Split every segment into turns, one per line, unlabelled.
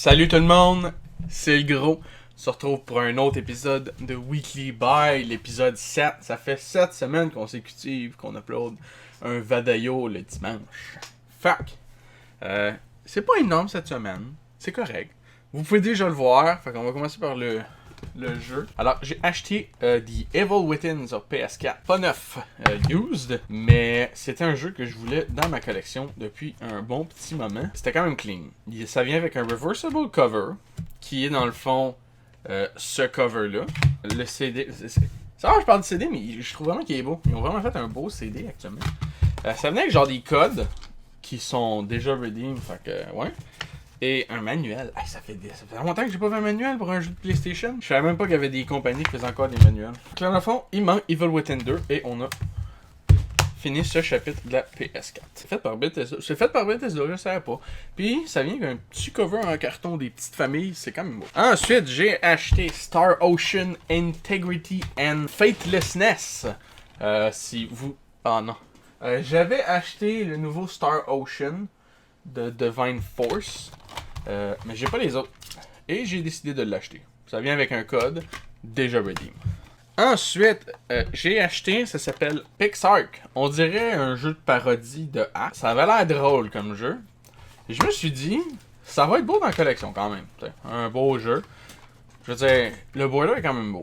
Salut tout le monde, c'est le gros. On se retrouve pour un autre épisode de Weekly Buy, l'épisode 7. Ça fait 7 semaines consécutives qu'on upload un Vadayo le dimanche. Fuck. C'est pas énorme cette semaine, c'est correct. Vous pouvez déjà le voir, fait qu'on va commencer par le jeu. Alors, j'ai acheté The Evil Within sur PS4. Pas neuf, used, mais c'était un jeu que je voulais dans ma collection depuis un bon petit moment. C'était quand même clean. Ça vient avec un reversible cover, qui est dans le fond ce cover-là. Le CD... Ça va, je parle de CD, mais je trouve vraiment qu'il est beau. Ils ont vraiment fait un beau CD actuellement. Ça venait avec genre des codes qui sont déjà redeemed, fait que, ouais. Et un manuel. Hey, ça fait longtemps que j'ai pas vu un manuel pour un jeu de PlayStation. Je savais même pas qu'il y avait des compagnies qui faisaient encore des manuels. Donc là, dans le fond, il manque Evil Within 2 et on a fini ce chapitre de la PS4. C'est fait par Bethesda. Je savais pas. Puis, ça vient avec un petit cover en carton des petites familles. C'est quand même beau. Ensuite, j'ai acheté Star Ocean Integrity and Faithlessness. Si vous... Ah non. J'avais acheté le nouveau Star Ocean de Divine Force. Mais j'ai pas les autres. Et j'ai décidé de l'acheter. Ça vient avec un code déjà redeem. Ensuite, j'ai acheté, ça s'appelle PixARK. On dirait un jeu de parodie de Ark. Ça avait l'air drôle comme jeu. Et je me suis dit, ça va être beau dans la collection quand même. T'sais, un beau jeu. Je veux dire, le boiler est quand même beau.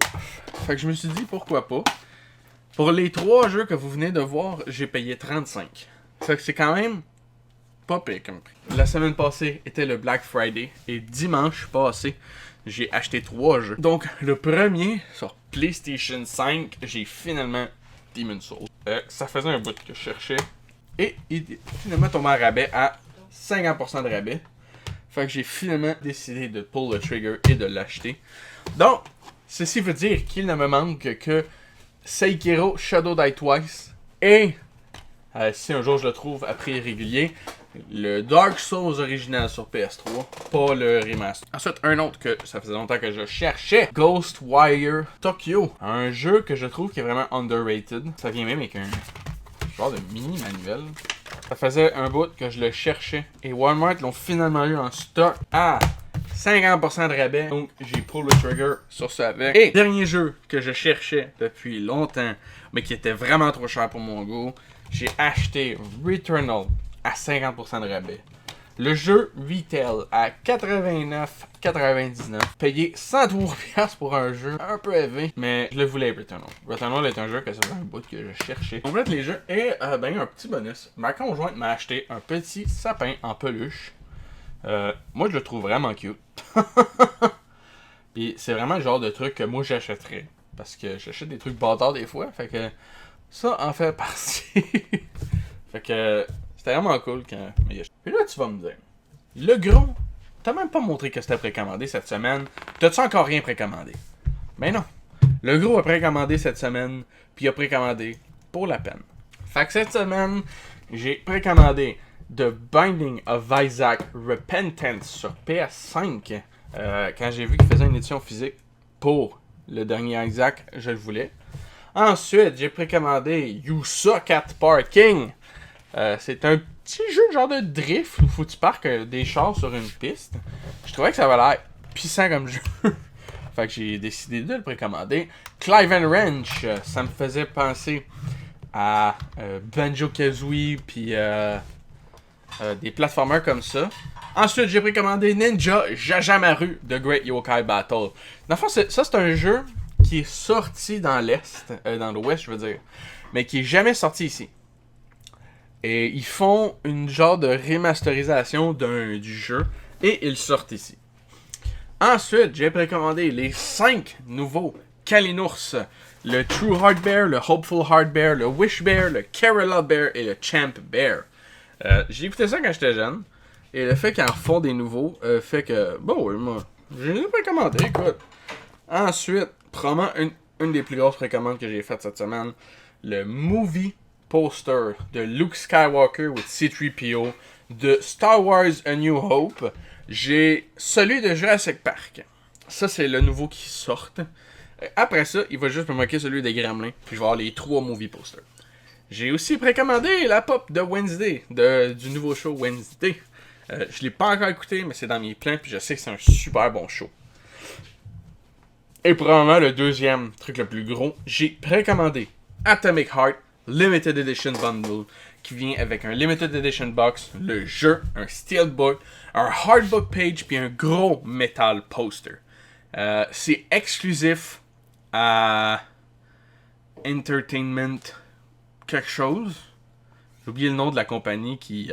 Fait que je me suis dit, pourquoi pas. Pour les 3 jeux que vous venez de voir, j'ai payé 35. Fait que c'est quand même pas pire comme prix. La semaine passée était le Black Friday et dimanche passé, j'ai acheté 3 jeux. Donc, le premier, sur PlayStation 5, j'ai finalement Demon's Souls. Ça faisait un bout que je cherchais. Et il est finalement tombé en rabais à 50% de rabais. Fait que j'ai finalement décidé de pull le trigger et de l'acheter. Donc, ceci veut dire qu'il ne me manque que Sekiro Shadow Die Twice et, si un jour je le trouve à prix régulier, le Dark Souls original sur PS3, pas le remaster. Ensuite, un autre que ça faisait longtemps que je cherchais, Ghostwire Tokyo. Un jeu que je trouve qui est vraiment underrated. Ça vient même avec un genre de mini manuel. Ça faisait un bout que je le cherchais. Et Walmart l'ont finalement eu en stock à 50% de rabais. Donc, j'ai pull le trigger sur ça avec. Et dernier jeu que je cherchais depuis longtemps, mais qui était vraiment trop cher pour mon goût, j'ai acheté Returnal à 50% de rabais. Le jeu retail à 89,99$. Payé 103$ pour un jeu un peu élevé, mais je le voulais Returnal. Returnal est un jeu que ça fait un bout que je cherchais. Complète les jeux et ben un petit bonus. Ma conjointe m'a acheté un petit sapin en peluche. Moi je le trouve vraiment cute. Puis c'est vraiment le genre de truc que moi j'achèterais. Parce que j'achète des trucs bâtards des fois. Fait que ça en fait partie. Fait que c'était vraiment cool quand. Puis là, tu vas me dire, le gros, t'as même pas montré que c'était précommandé cette semaine. T'as-tu encore rien précommandé? Mais non. Le gros a précommandé cette semaine, puis il a précommandé pour la peine. Fait que cette semaine, j'ai précommandé The Binding of Isaac Repentance sur PS5. Quand j'ai vu qu'il faisait une édition physique pour le dernier Isaac, je le voulais. Ensuite, j'ai précommandé You Suck at Parking. C'est un petit jeu genre de drift où faut que tu parques des chars sur une piste. Je trouvais que ça avait l'air puissant comme jeu. Fait que j'ai décidé de le précommander. Clive and Wrench, ça me faisait penser à Banjo-Kazooie puis des platformers comme ça. Ensuite, j'ai précommandé Ninja Jajamaru The Great Yokai Battle. Dans le fond, ça c'est un jeu qui est sorti dans l'Est, dans l'Ouest je veux dire, mais qui est jamais sorti ici. Et ils font une genre de remasterisation du jeu et ils sortent ici. Ensuite, j'ai précommandé les 5 nouveaux Kalinours. Le True Heart Bear, le Hopeful Heart Bear, le Wish Bear, le Kerala Bear et le Champ Bear. J'ai écouté ça quand j'étais jeune. Et le fait qu'ils en refont des nouveaux fait que... Bon, oui, moi, j'ai les précommandé, écoute. Ensuite, probablement une des plus grosses précommandes que j'ai faites cette semaine. Le Movie Poster de Luke Skywalker with C-3PO de Star Wars A New Hope. J'ai celui de Jurassic Park. Ça, c'est le nouveau qui sort. Après ça, il va juste me manquer celui des Gremlins. Puis je vais avoir les 3 movie posters. J'ai aussi précommandé la pop de Wednesday, du nouveau show Wednesday. Je l'ai pas encore écouté, mais c'est dans mes plans, puis je sais que c'est un super bon show. Et probablement le deuxième truc le plus gros, j'ai précommandé Atomic Heart Limited Edition Bundle, qui vient avec un Limited Edition Box, le jeu, un Steelbook, un Hardbook Page, puis un gros metal poster. C'est exclusif à Entertainment quelque chose. J'ai oublié le nom de la compagnie qui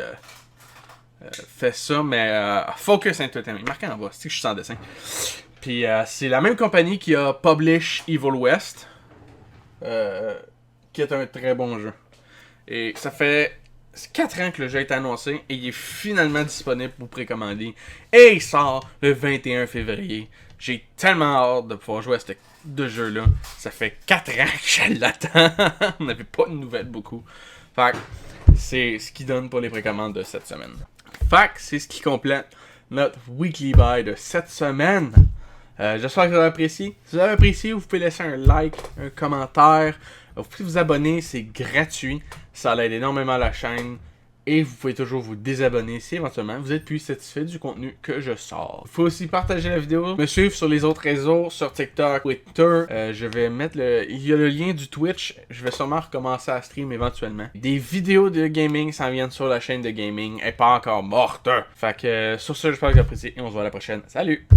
fait ça, mais Focus Entertainment. Marqué en bas, c'est que je suis sans dessin. Puis c'est la même compagnie qui a publish Evil West, qui est un très bon jeu. Et ça fait 4 ans que le jeu a été annoncé et il est finalement disponible pour précommander. Et il sort le 21 février. J'ai tellement hâte de pouvoir jouer à ce jeu-là. Ça fait 4 ans que je l'attends. On n'avait pas de nouvelles beaucoup. Fait que c'est ce qui donne pour les précommandes de cette semaine. Fait que c'est ce qui complète notre Weekly Buy de cette semaine. J'espère que vous avez apprécié. Si vous avez apprécié, vous pouvez laisser un like, un commentaire. Vous pouvez vous abonner, c'est gratuit. Ça aide énormément la chaîne. Et vous pouvez toujours vous désabonner si éventuellement vous êtes plus satisfait du contenu que je sors. Il faut aussi partager la vidéo, me suivre sur les autres réseaux, sur TikTok, Twitter. Je vais mettre il y a le lien du Twitch. Je vais sûrement recommencer à stream éventuellement. Des vidéos de gaming s'en viennent sur la chaîne de gaming. Elle n'est pas encore morte. Fait que sur ce, j'espère que vous appréciez et on se voit à la prochaine. Salut!